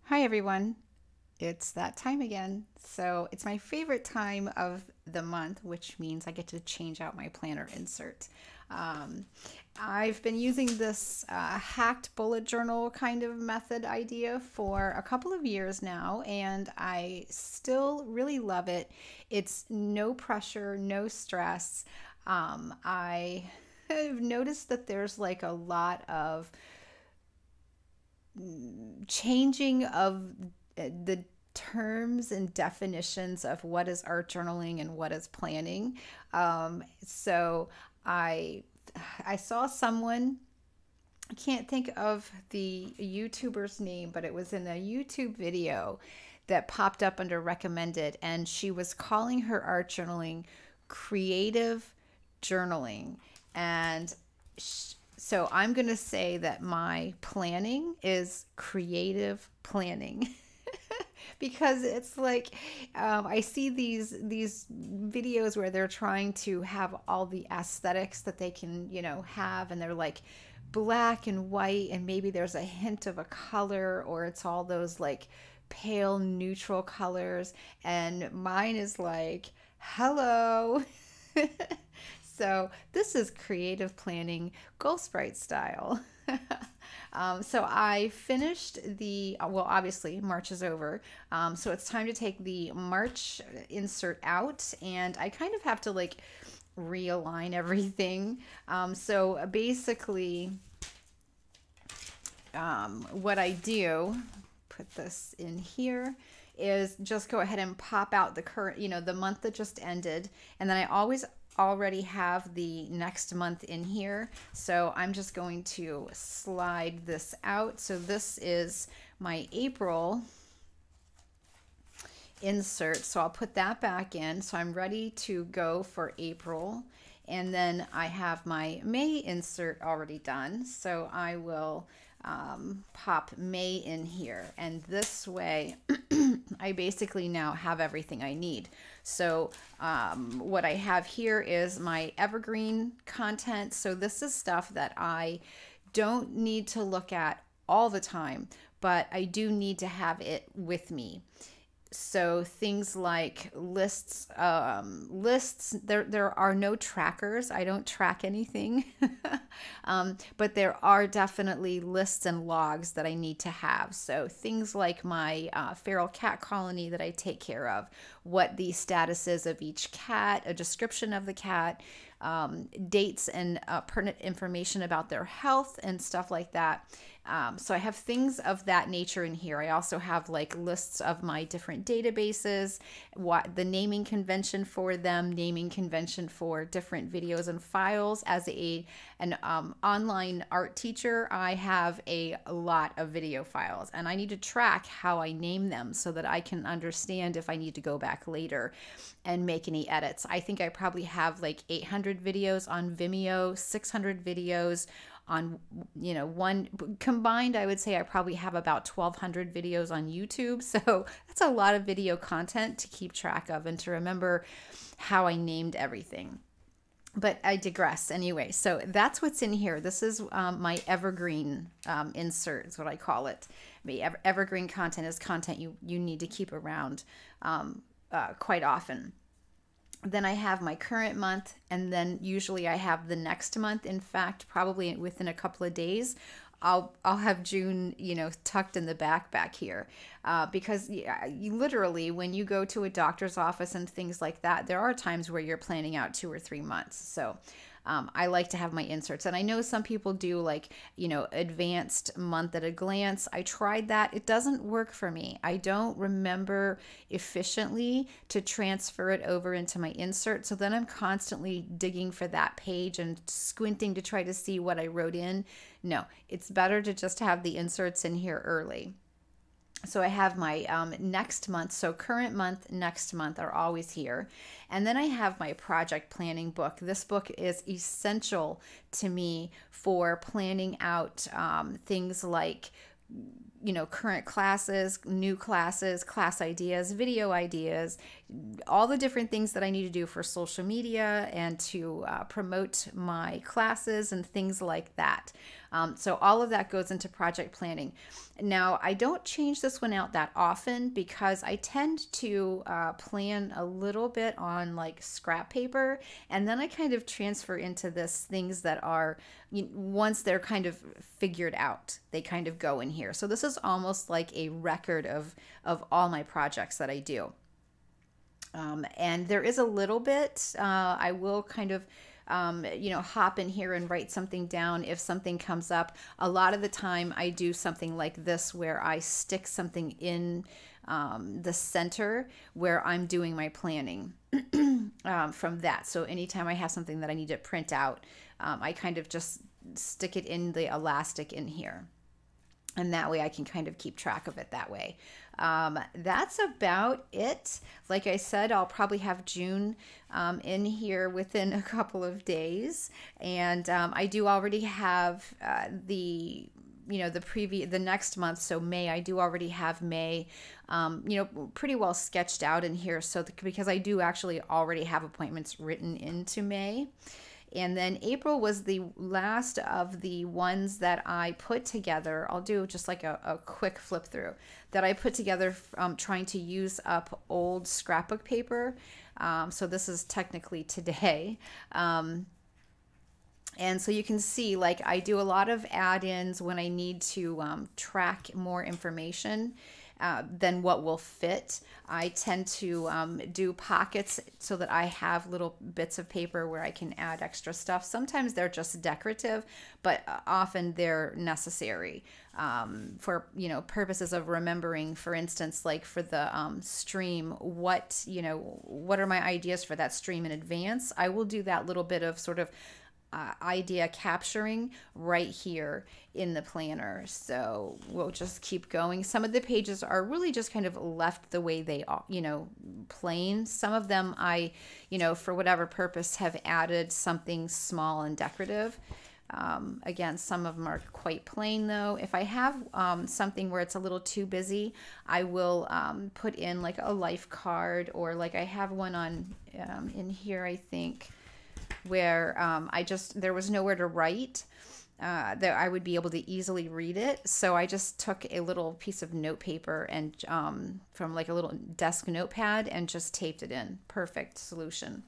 Hi everyone. It's that time again. So it's my favorite time of the month, which means I get to change out my planner insert. Um, I've been using this hacked bullet journal kind of method idea for a couple of years now, and I still really love it. It's no pressure, no stress. I have noticed that there's like a lot of changing of the terms and definitions of what is art journaling and what is planning. So I I saw someone, I can't think of the YouTuber's name, but it was in a YouTube video that popped up under recommended, and she was calling her art journaling creative journaling. And so I'm going to say that my planning is creative planning. Because it's like I see these videos where they're trying to have all the aesthetics that they can have, and they're like black and white, and maybe there's a hint of a color, or it's all those like pale neutral colors, and mine is like hello. So this is creative planning, Goal Sprite style. So I finished well, obviously March is over. So it's time to take the March insert out, and I kind of have to like realign everything. So basically, what I do, put this in here, is just go ahead and pop out the current, the month that just ended. And then I always already have the next month in here. So I'm just going to slide this out. So this is my April insert. So I'll put that back in. So I'm ready to go for April. And then I have my May insert already done. So I will pop May in here. And this way, I basically now have everything I need. So what I have here is my evergreen content. So this is stuff that I don't need to look at all the time, but I do need to have it with me. So things like lists, there are no trackers. I don't track anything. But there are definitely lists and logs that I need to have. So things like my feral cat colony that I take care of, what the status is of each cat, a description of the cat, dates and pertinent information about their health and stuff like that. So I have things of that nature in here. I also have like lists of my different databases, what the naming convention for them, naming convention for different videos and files. As an online art teacher, I have a lot of video files, and I need to track how I name them so that I can understand if I need to go back later and make any edits. I think I probably have like 800 videos on Vimeo, 600 videos on, one combined. I would say I probably have about 1,200 videos on YouTube. So that's a lot of video content to keep track of and to remember how I named everything. But I digress anyway. So that's what's in here. This is my evergreen insert is what I call it. Evergreen content is content you need to keep around quite often. Then I have my current month, and then usually I have the next month. In fact, probably within a couple of days, I'll have June, tucked in the back here, because you literally, when you go to a doctor's office and things like that, there are times where you're planning out 2 or 3 months. So I like to have my inserts, and I know some people do like, advanced month at a glance. I tried that. It doesn't work for me. I don't remember efficiently to transfer it over into my insert. So then I'm constantly digging for that page and squinting to try to see what I wrote in. No, it's better to just have the inserts in here early. So I have my next month, so current month, next month are always here. And then I have my project planning book. This book is essential to me for planning out things like, current classes, new classes, class ideas, video ideas, all the different things that I need to do for social media and to promote my classes and things like that. So all of that goes into project planning. Now, I don't change this one out that often because I tend to plan a little bit on like scrap paper, and then I kind of transfer into this things that are, once they're kind of figured out, they kind of go in here. So this is almost like a record of all my projects that I do. And there is a little bit, I will kind of hop in here and write something down if something comes up. A lot of the time I do something like this where I stick something in the center where I'm doing my planning from that. So anytime I have something that I need to print out, I kind of just stick it in the elastic in here. And that way I can kind of keep track of it that way. That's about it. Like I said, I'll probably have June in here within a couple of days. And I do already have the next month, so May, I do already have May, pretty well sketched out in here. So because I do actually already have appointments written into May. And then April was the last of the ones that I put together. I'll do just like a quick flip through that I put together trying to use up old scrapbook paper. So this is technically today. And so you can see, like, I do a lot of add-ins when I need to track more information than what will fit. I tend to do pockets so that I have little bits of paper where I can add extra stuff. Sometimes they're just decorative, but often they're necessary for purposes of remembering. For instance, like for the stream, what are my ideas for that stream in advance? I will do that little bit of sort of idea capturing right here in the planner. So we'll just keep going. Some of the pages are really just kind of left the way they are, plain. Some of them I, for whatever purpose have added something small and decorative. Again, some of them are quite plain though. If I have something where it's a little too busy, I will put in like a life card, or like I have one on in here, I think, where there was nowhere to write that I would be able to easily read it. So I just took a little piece of note paper and from like a little desk notepad and just taped it in. Perfect solution.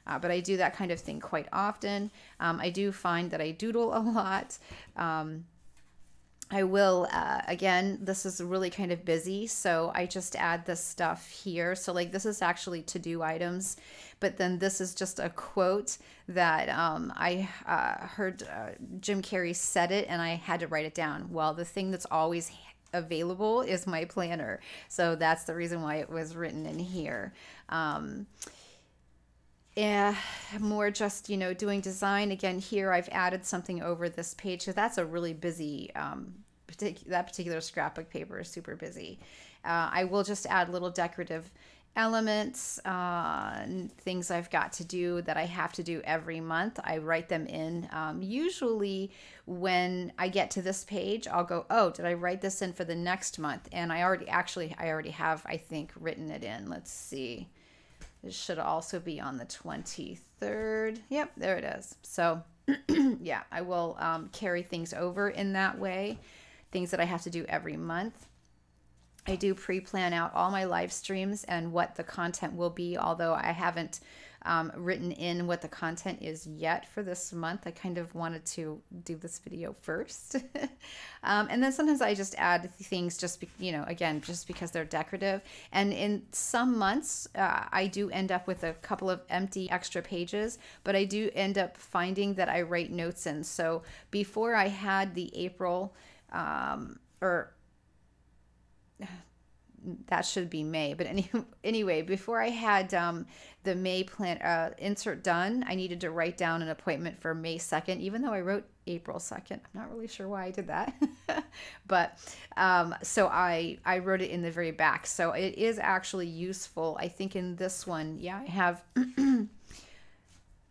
But I do that kind of thing quite often. I do find that I doodle a lot. I will, again, this is really kind of busy, so I just add this stuff here. So like this is actually to-do items, but then this is just a quote that I heard Jim Carrey said it, and I had to write it down. Well, the thing that's always available is my planner. So that's the reason why it was written in here. Yeah, more just, doing design. Again, here I've added something over this page. So that's a really busy, that particular scrapbook paper is super busy. I will just add little decorative elements, things I've got to do that I have to do every month. I write them in. Usually when I get to this page, I'll go, oh, did I write this in for the next month? And I already have, I think, written it in. Let's see. This should also be on the 23rd. Yep, there it is. So yeah, I will carry things over in that way, things that I have to do every month. I do pre-plan out all my live streams and what the content will be, although I haven't written in what the content is yet for this month. I kind of wanted to do this video first. And then sometimes I just add things just, again, just because they're decorative. And in some months, I do end up with a couple of empty extra pages, but I do end up finding that I write notes in. So before I had the April, that should be May, but anyway, before I had the May plan insert done, I needed to write down an appointment for May 2nd, even though I wrote April 2nd. I'm not really sure why I did that, but so I wrote it in the very back. So it is actually useful. I think in this one, yeah, I have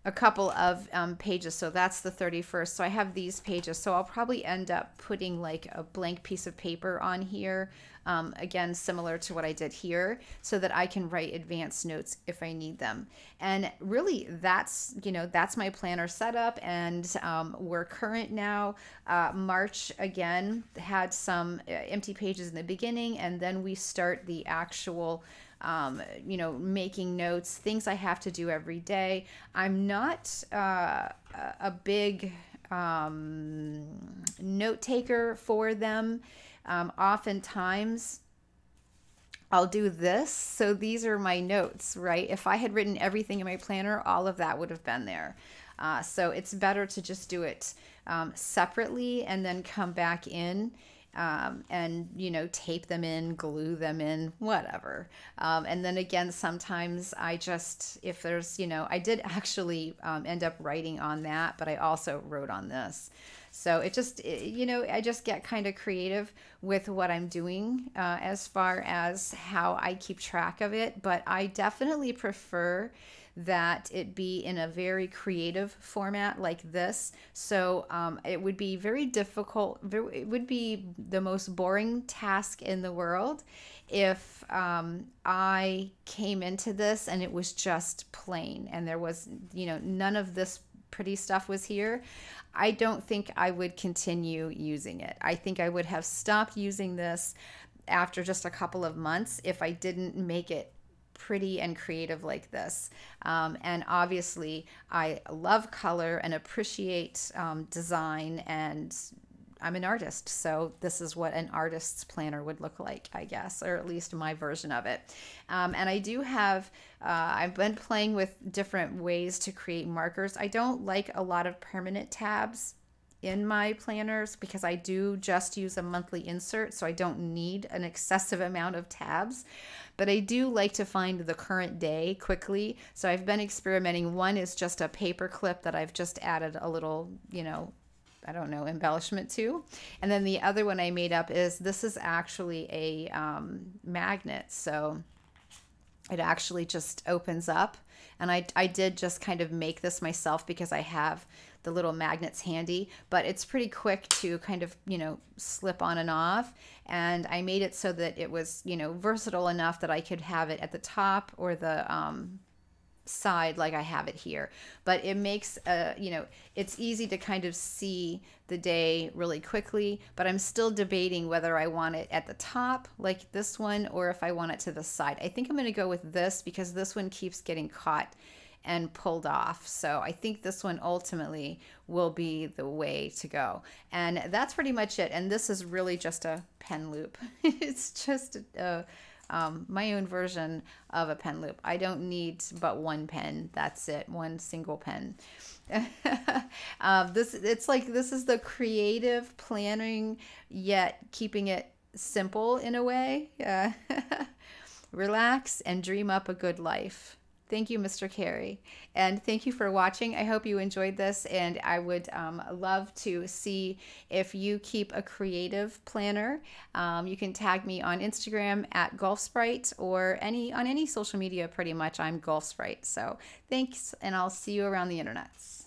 a couple of pages. So that's the 31st. So I have these pages. So I'll probably end up putting like a blank piece of paper on here. Again, similar to what I did here, so that I can write advanced notes if I need them. And really that's, that's my planner setup. And we're current now. March again had some empty pages in the beginning, and then we start the actual making notes, things I have to do every day. I'm not a big note taker for them. Oftentimes I'll do this. So these are my notes, right? If I had written everything in my planner, all of that would have been there. So it's better to just do it separately and then come back in and tape them in, glue them in, whatever. And then again, sometimes I just, if there's, I did actually end up writing on that, but I also wrote on this. So it just, I just get kind of creative with what I'm doing as far as how I keep track of it. But I definitely prefer that it be in a very creative format like this. So it would be very difficult. It would be the most boring task in the world if I came into this and it was just plain and there was, none of this pretty stuff was here. I don't think I would continue using it. I think I would have stopped using this after just a couple of months if I didn't make it pretty and creative like this. And obviously I love color and appreciate design, and I'm an artist, so this is what an artist's planner would look like, I guess, or at least my version of it. And I do have, I've been playing with different ways to create markers. I don't like a lot of permanent tabs in my planners because I do just use a monthly insert, so I don't need an excessive amount of tabs. But I do like to find the current day quickly. So I've been experimenting. One is just a paper clip that I've just added a little, I don't know, embellishment to. And then the other one I made up is, this is actually a magnet. So it actually just opens up. And I did just kind of make this myself because I have the little magnets handy, but it's pretty quick to kind of, slip on and off. And I made it so that it was, versatile enough that I could have it at the top or the side like I have it here. But it makes it's easy to kind of see the day really quickly, but I'm still debating whether I want it at the top like this one or if I want it to the side. I think I'm going to go with this because this one keeps getting caught and pulled off. So I think this one ultimately will be the way to go. And that's pretty much it. And this is really just a pen loop. It's just my own version of a pen loop. I don't need but one pen. That's it. One single pen. This is the creative planning, yet keeping it simple in a way. Relax and dream up a good life. Thank you, Mr. Carey. And thank you for watching. I hope you enjoyed this, and I would love to see if you keep a creative planner. You can tag me on Instagram at GolfSprite or on any social media pretty much. I'm GolfSprite. So thanks, and I'll see you around the internets.